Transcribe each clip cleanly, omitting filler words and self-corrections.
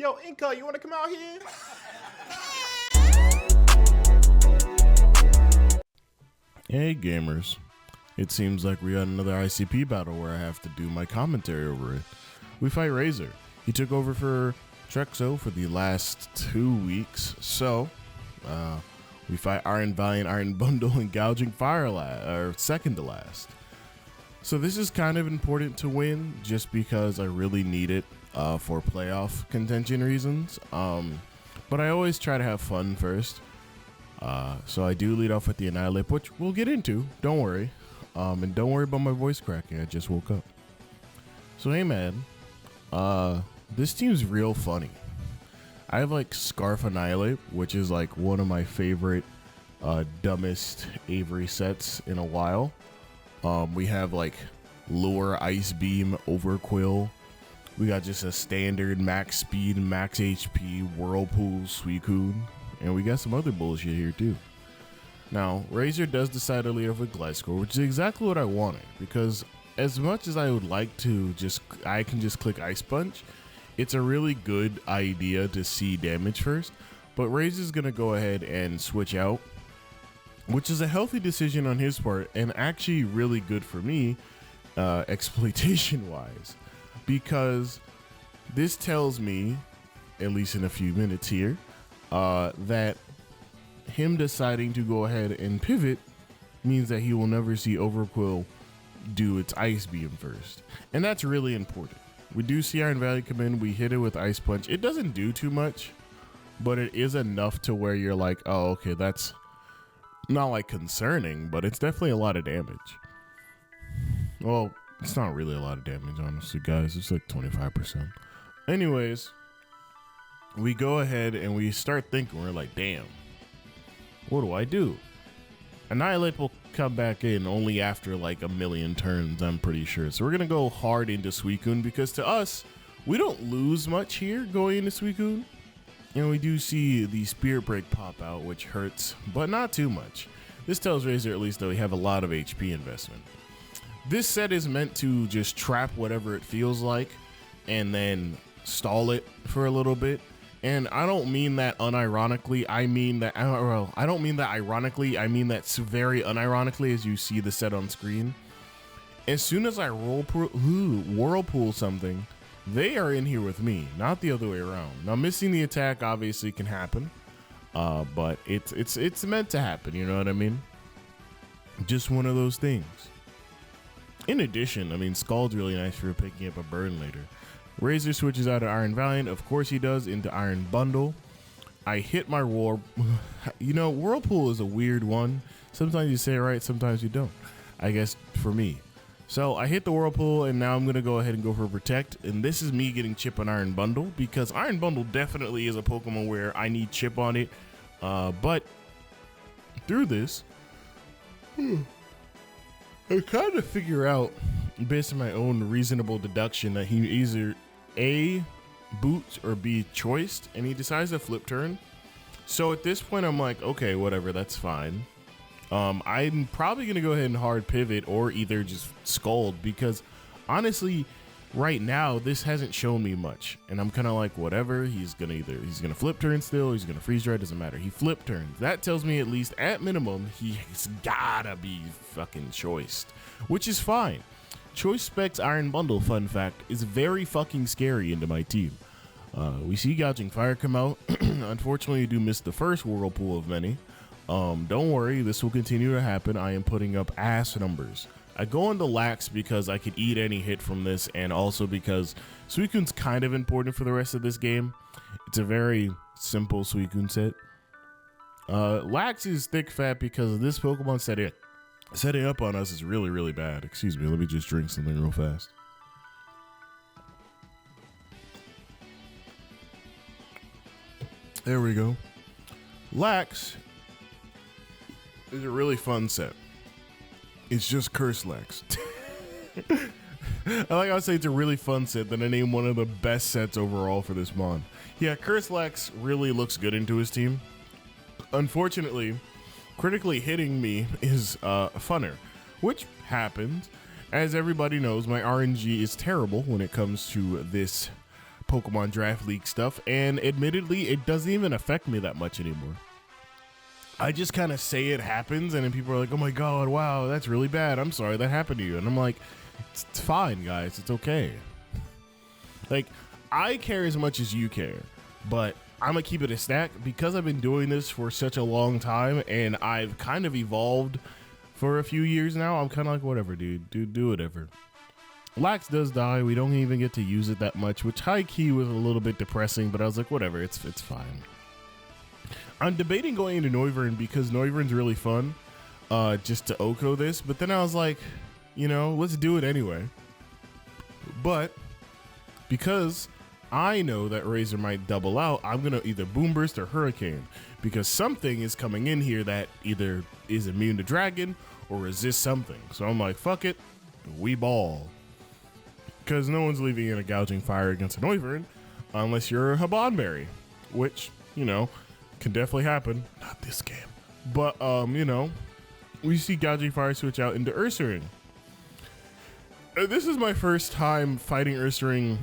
Yo, Incog, you want to come out here? Hey gamers, it seems like we got another ICP battle where I have to do my commentary over it. We fight Razor. He took over for Trexo for the last 2 weeks, so we fight Iron Valiant, Iron Bundle, and Gouging Fire second to last. So this is kind of important to win just because I really need it for playoff contention reasons. But I always try to have fun first. So I do lead off with the Annihilate, which we'll get into, don't worry. And don't worry about my voice cracking, I just woke up. So hey man, this team's real funny. I have like Scarf Annihilate, which is like one of my favorite dumbest Avery sets in a while. We have like Lure, Ice Beam, Overquill. We got just a standard max speed, max HP, Whirlpool, Suicune. And we got some other bullshit here too. Now, Razor does decide to lead off with Glaseado, which is exactly what I wanted. Because as much as I would like to I can just click Ice Punch, it's a really good idea to see damage first. But Razor's gonna go ahead and switch out, which is a healthy decision on his part and actually really good for me, exploitation wise. Because this tells me, at least in a few minutes here, that him deciding to go ahead and pivot means that he will never see Overquill do its Ice Beam first. And that's really important. We do see Iron Valley come in, we hit it with Ice Punch. It doesn't do too much, but it is enough to where you're like, oh, okay, that's not like concerning, but it's definitely a lot of damage. Well, it's not really a lot of damage, honestly, guys. It's like 25%. Anyways, we go ahead and we start thinking, we're like, damn, what do I do? Annihilate will come back in only after like a million turns, I'm pretty sure. So we're gonna go hard into Suicune because to us, we don't lose much here going into Suicune. And we do see the Spirit Break pop out, which hurts, but not too much. This tells Razor at least that we have a lot of HP investment. This set is meant to just trap whatever it feels like and then stall it for a little bit. And I don't mean that unironically. I mean that, I don't mean that ironically. I mean that very unironically, as you see the set on screen. As soon as I whirlpool something, they are in here with me, not the other way around. Now, missing the attack obviously can happen, but it's meant to happen. You know what I mean? Just one of those things. In addition, I mean, Scald's really nice for picking up a burn later. Razor switches out of Iron Valiant, of course he does, into Iron Bundle. I hit my you know, Whirlpool is a weird one. Sometimes you say it right, sometimes you don't, I guess, for me. So I hit the Whirlpool, and now I'm going to go ahead and go for Protect. And this is me getting Chip on Iron Bundle, because Iron Bundle definitely is a Pokemon where I need Chip on it. But through this, I kind of figure out, based on my own reasonable deduction, that he either A, boots, or B, choiced, and he decides to flip turn. So at this point, I'm like, okay, whatever, that's fine. I'm probably going to go ahead and hard pivot or either just Scald, because honestly, right now, this hasn't shown me much. And I'm kind of like, whatever, he's going to flip turn still, he's going to freeze dry, doesn't matter. He flip turns. That tells me at least at minimum, he's gotta be fucking choiced, which is fine. Choice Specs Iron Bundle, fun fact, is very fucking scary into my team. We see Gouging Fire come out. Unfortunately, you do miss the first Whirlpool of many. Don't worry, this will continue to happen. I am putting up ass numbers. I go into Lax because I could eat any hit from this, and also because Suicune's kind of important for the rest of this game. It's a very simple Suicune set. Lax is thick fat because this Pokemon setting up on us is really, really bad. Excuse me, let me just drink something real fast. There we go. Lax is a really fun set. It's just Curse Lax. I like how I say it's a really fun set, then I name one of the best sets overall for this mon. Yeah, Curse Lax really looks good into his team. Unfortunately, critically hitting me is funner, which happens. As everybody knows, my RNG is terrible when it comes to this Pokemon Draft League stuff, and admittedly, it doesn't even affect me that much anymore. I just kind of say it happens, and then people are like, oh my god, wow, that's really bad. I'm sorry that happened to you. And I'm like, it's fine, guys. It's okay. Like, I care as much as you care, but I'm going to keep it a stack because I've been doing this for such a long time, and I've kind of evolved for a few years now. I'm kind of like, whatever, dude. Do whatever. Lax does die. We don't even get to use it that much, which high-key was a little bit depressing, but I was like, whatever, it's fine. I'm debating going into Noivern because Noivern's really fun, just to Oko this, but then I was like, you know, let's do it anyway. But because I know that Razor might double out, I'm going to either Boom Burst or Hurricane, because something is coming in here that either is immune to Dragon or resists something. So I'm like, fuck it, we ball. Because no one's leaving in a Gouging Fire against a Noivern unless you're a Habanberry, which, you know, can definitely happen. Not this game. But, you know, we see Gouging Fire switch out into Ursaring. This is my first time fighting Ursaring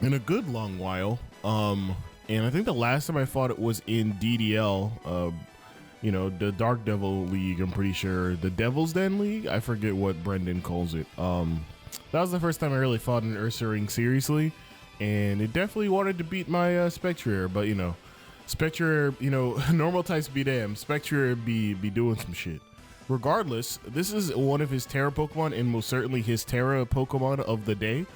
in a good long while. And I think the last time I fought it was in DDL, you know, the Dark Devil League, I'm pretty sure. The Devil's Den League? I forget what Brendan calls it. That was the first time I really fought an Ursaring seriously. And it definitely wanted to beat my Spectrier, but, you know, Spectrier, you know, normal types be damned. Spectrier be doing some shit. Regardless, this is one of his Terra Pokemon, and most certainly his Terra Pokemon of the day,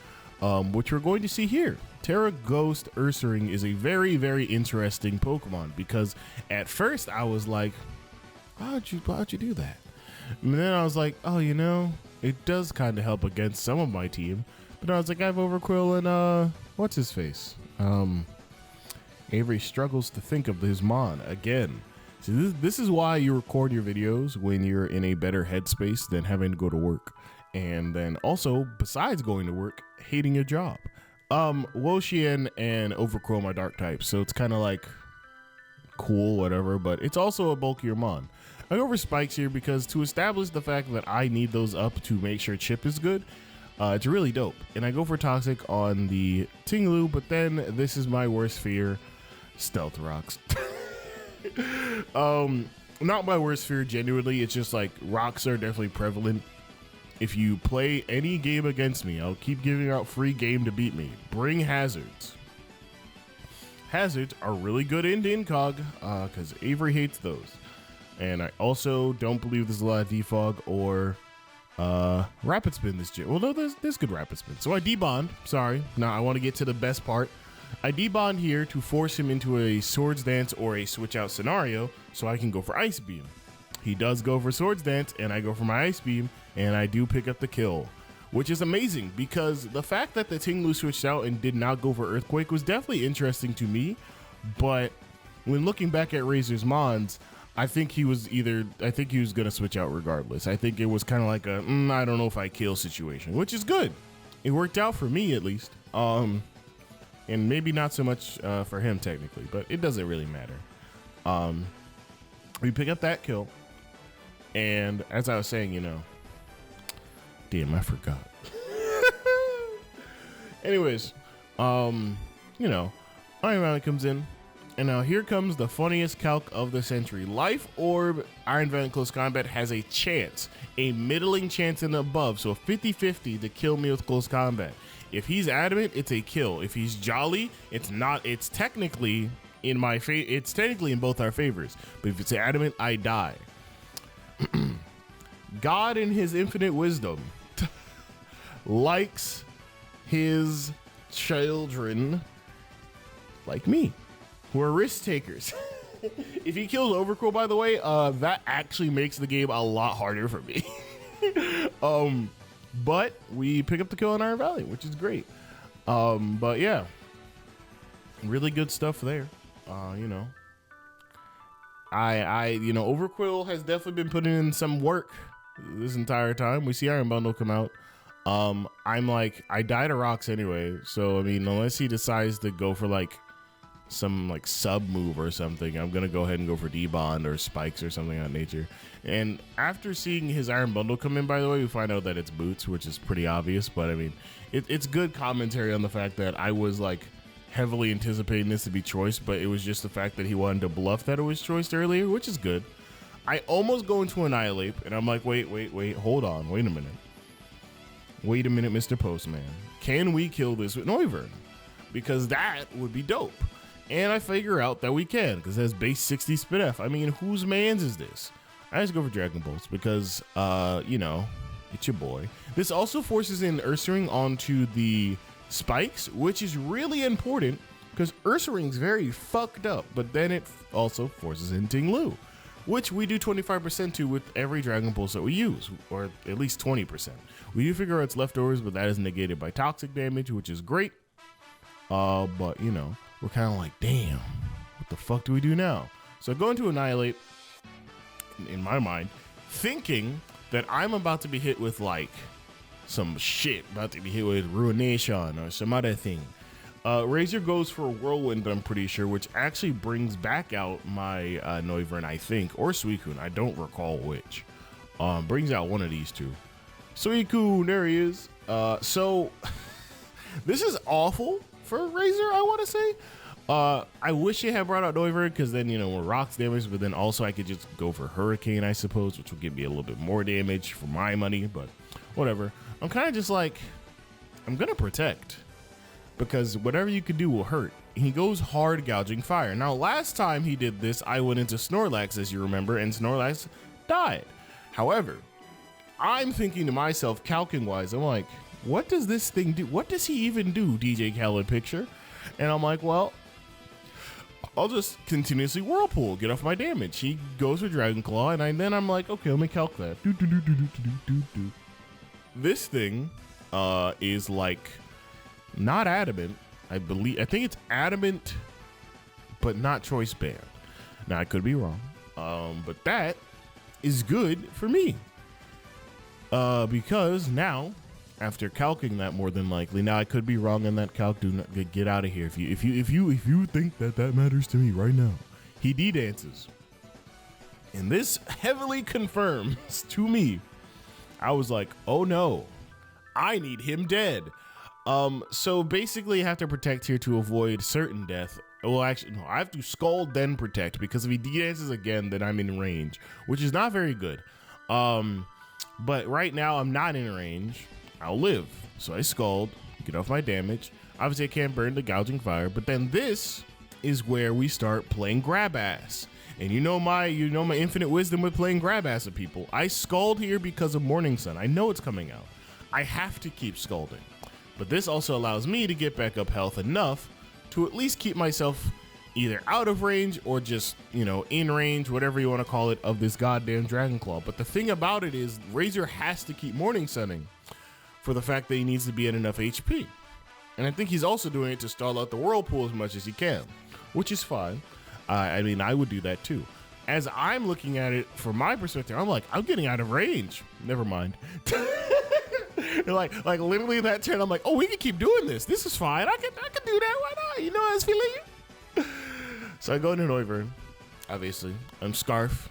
which we're going to see here. Terra Ghost Ursaring is a very, very interesting Pokemon, because at first I was like, how'd you do that? And then I was like, oh, you know, it does kind of help against some of my team. But I was like, I have Overqwil and, what's his face? Avery struggles to think of his Mon again. So this is why you record your videos when you're in a better headspace than having to go to work. And then also, besides going to work, hating your job. Wo-Chien and Overqwil are dark types, so it's kind of like cool, whatever, but it's also a bulkier Mon. I go for Spikes here because to establish the fact that I need those up to make sure Chip is good, it's really dope. And I go for Toxic on the Tinglu, but then this is my worst fear, Stealth Rocks. Not my worst fear, genuinely. It's just like rocks are definitely prevalent. If you play any game against me, I'll keep giving out free game to beat me. Bring hazards. Hazards are really good in Incog, because Avery hates those. And I also don't believe there's a lot of Defog or Rapid Spin this gym. Well, no, there's good Rapid Spin. So I debond. Sorry. Now I want to get to the best part. I debond here to force him into a Swords Dance or a Switch Out scenario so I can go for Ice Beam. He does go for Swords Dance, and I go for my Ice Beam, and I do pick up the kill, which is amazing because the fact that the Tinglu switched out and did not go for Earthquake was definitely interesting to me. But when looking back at Razor's Mons, I think he was going to switch out regardless. I think it was kind of like a, I don't know if I kill situation, which is good. It worked out for me at least. And maybe not so much for him technically, but it doesn't really matter. We pick up that kill. And as I was saying, you know, damn, I forgot. Anyways, you know, Iron Valley comes in. And now here comes the funniest calc of the century. Life Orb Iron Valley Close Combat has a chance, a middling chance and above. So a 50-50 to kill me with Close Combat. If he's adamant, it's a kill. If he's jolly, it's not. It's technically in my it's technically in both our favors. But if it's adamant, I die. God in his infinite wisdom likes his children like me, who are risk takers. If he kills Overqwil, by the way, that actually makes the game a lot harder for me. But we pick up the kill in Iron Valley, which is great. But yeah, really good stuff there. You know, you know, Overqwil has definitely been putting in some work this entire time. We see Iron Bundle come out. I'm like, I die to rocks anyway. So, I mean, unless he decides to go for like some like sub move or something, I'm gonna go ahead and go for D-Bond or Spikes or something of that nature. And after seeing his Iron Bundle come in, by the way, we find out that it's Boots, which is pretty obvious, but I mean, it's good commentary on the fact that I was like heavily anticipating this to be Choice, but it was just the fact that he wanted to bluff that it was Choiced earlier, which is good. I almost go into Annihilate, and I'm like, wait, hold on, wait a minute, Mr. Postman. Can we kill this with Noivern? Because that would be dope. And I figure out that we can, because it has base 60 Spit F. I mean, whose mans is this? I just go for Dragon Bolts because, you know, it's your boy. This also forces in Ursaring onto the Spikes, which is really important because Ursaring's very fucked up, but then it also forces in Ting-Lu, which we do 25% to with every Dragon Pulse that we use, or at least 20%. We do figure out its leftovers, but that is negated by toxic damage, which is great. But, you know, we're kind of like, damn, what the fuck do we do now? So I go into Annihilate, in my mind, thinking that I'm about to be hit with, like, some shit, about to be hit with Ruination or some other thing. Razor goes for a Whirlwind, I'm pretty sure, which actually brings back out my Noivern, I think, or Suicune. I don't recall which. Brings out one of these two. Suicune, there he is. So, this is awful for Razor, I want to say. I wish it had brought out Noivern, because then, you know, we're rocks damage, but then also I could just go for Hurricane, I suppose, which will give me a little bit more damage for my money, but whatever. I'm kind of just like, I'm going to protect, because whatever you could do will hurt. He goes hard Gouging Fire. Now, last time he did this, I went into Snorlax, as you remember, and Snorlax died. However, I'm thinking to myself, calcing-wise, I'm like, what does this thing do? What does he even do, DJ Khaled Picture? And I'm like, well, I'll just continuously Whirlpool, get off my damage. He goes for Dragon Claw, and then I'm like, okay, let me calc that. This thing is like not adamant. I think it's adamant, but not Choice Band. Now I could be wrong, but that is good for me because now, after calcing that, more than likely, now I could be wrong on that calc. Do not get out of here if you think that matters to me right now. He D-dances, and this heavily confirms to me. I was like, oh no, I need him dead. So basically, I have to protect here to avoid certain death. Well, actually, no, I have to Scald then protect, because if he D-dances again, then I'm in range, which is not very good. But right now I'm not in range. I'll live. So I Scald, get off my damage. Obviously, I can't burn the Gouging Fire, but then this is where we start playing grab ass. And you know my infinite wisdom with playing grab ass of people. I Scald here because of Morning Sun. I know it's coming out. I have to keep Scalding. But this also allows me to get back up health enough to at least keep myself either out of range or just, you know, in range, whatever you want to call it, of this goddamn Dragon Claw. But the thing about it is, Razor has to keep Morning Sunning for the fact that he needs to be at enough HP. And I think he's also doing it to stall out the Whirlpool as much as he can, which is fine. I mean, I would do that too. As I'm looking at it from my perspective, I'm like, I'm getting out of range. Never mind. like literally that turn, I'm like, oh, we can keep doing this. This is fine. I can do that. Why not? You know how I was feeling. So I go into Noivern, obviously. I'm Scarf.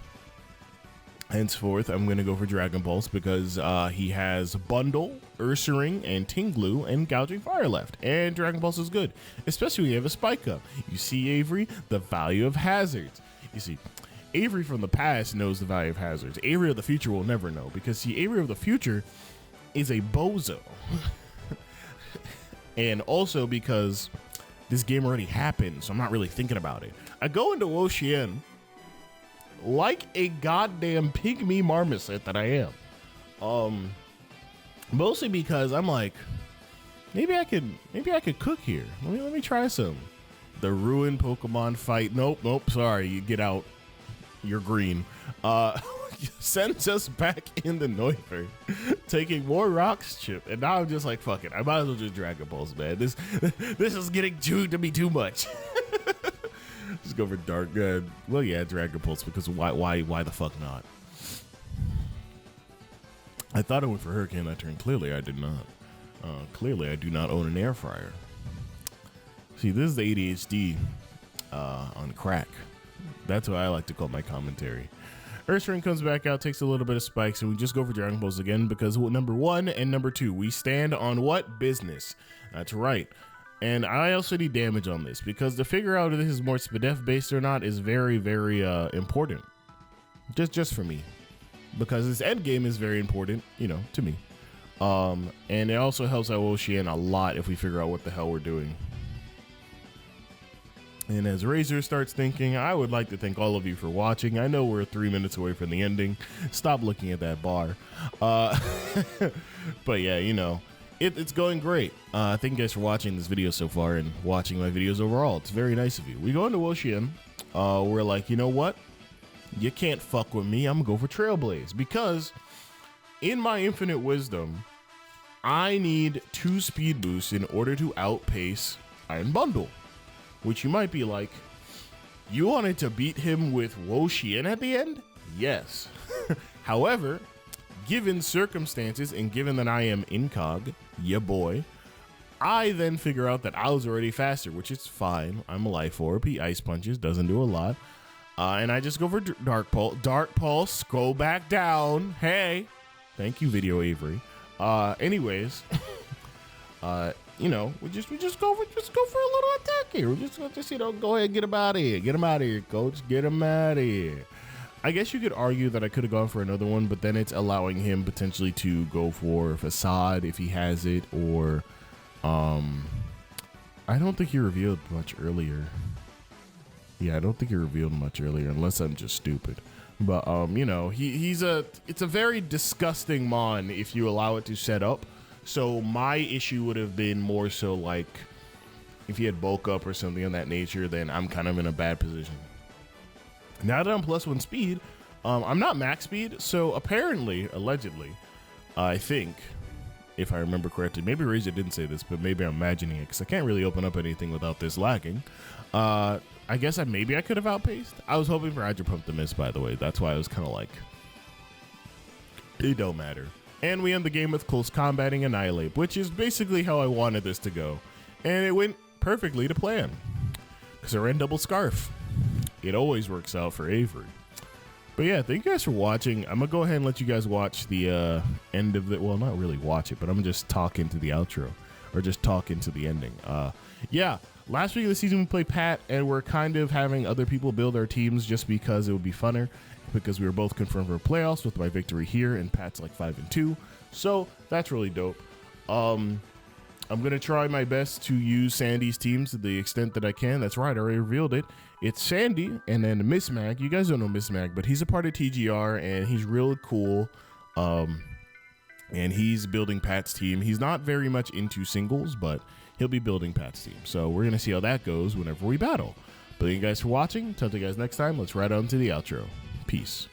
Henceforth, I'm going to go for Dragon Pulse because he has Bundle, Ursaring, and Ting-Lu, and Gouging Fire left. And Dragon Pulse is good, especially when you have a Spike up. You see, Avery, the value of hazards. You see, Avery from the past knows the value of hazards. Avery of the future will never know, because see, Avery of the future is a bozo. And also because this game already happened, so I'm not really thinking about it. I go into Wo-Chien like a goddamn pygmy marmoset that I am. Mostly because I'm like, maybe I could cook here. Let me try some. The ruined Pokemon fight. Nope, sorry, you get out. You're green. Sends us back in the Noivern, taking more rocks chip, and now I'm just like, fuck it. I might as well just Dragon Pulse, man. This is getting to be too much. Just go for Dark. Well, yeah, Dragon Pulse, because why the fuck not? I thought I went for Hurricane that turn. Clearly, I did not. Clearly, I do not own an air fryer. See, this is the ADHD on crack. That's what I like to call my commentary. Ursaring comes back out, takes a little bit of spikes, and we just go for Dragon Balls again because number 1 and number 2, we stand on what? Business. That's right. And I also need damage on this because to figure out if this is more SPDEF based or not is very, very important. Just for me. Because this end game is very important, you know, to me. And it also helps out Wo-Chien a lot if we figure out what the hell we're doing. And as Razor starts thinking, I would like to thank all of you for watching. I know we're 3 minutes away from the ending. Stop looking at that bar. But yeah, you know, it's going great. Thank you guys for watching this video so far and watching my videos overall. It's very nice of you. We go into Wo-Chien. We're like, you know what? You can't fuck with me. I'm gonna go for Trailblaze because in my infinite wisdom, I need 2 speed boosts in order to outpace Iron Bundle. Which you might be like, you wanted to beat him with Wo-Chien at the end? Yes. However, given circumstances and given that I am Incog, ya boy, I then figure out that I was already faster, which is fine. I'm a Life Orb. He Ice Punches, doesn't do a lot. And I just go for Dark Pulse. Dark Pulse, go back down. Hey. Thank you, Video Avery. Anyways, you know, we just go for a little attack here. We just you know, go ahead and get him out of here. Get him out of here, coach. Get him out of here. I guess you could argue that I could have gone for another one, but then it's allowing him potentially to go for Facade if he has it, or I don't think he revealed much earlier. Yeah, I don't think he revealed much earlier, unless I'm just stupid. But you know, it's a very disgusting mon if you allow it to set up. So my issue would have been more so like if he had bulk up or something of that nature, then I'm kind of in a bad position. Now that I'm +1 speed, I'm not max speed. So apparently, allegedly, I think, if I remember correctly, maybe Razor didn't say this, but maybe I'm imagining it because I can't really open up anything without this lagging. I guess maybe I could have outpaced. I was hoping for Hydro Pump to miss, by the way. That's why I was kind of like, it don't matter. And we end the game with close combating Annihilate, which is basically how I wanted this to go. And it went perfectly to plan. Because I ran double Scarf. It always works out for Avery. But yeah, thank you guys for watching. I'm going to go ahead and let you guys watch the end of it. Well, not really watch it, but I'm going to just talk into the outro. Or just talk into the ending. Yeah, last week of the season we played Pat, and we're kind of having other people build our teams just because it would be funner. Because we were both confirmed for playoffs with my victory here, and Pat's like 5-2, so that's really dope. I'm gonna try my best to use Sandy's teams to the extent that I can. That's right, I already revealed it. It's Sandy and then Miss Mag. You guys don't know Miss Mag, but he's a part of TGR and he's really cool. And he's building Pat's team. He's not very much into singles, but he'll be building Pat's team. So we're gonna see how that goes whenever we battle. But thank you guys for watching. Talk to you guys next time. Let's ride on to the outro. Peace.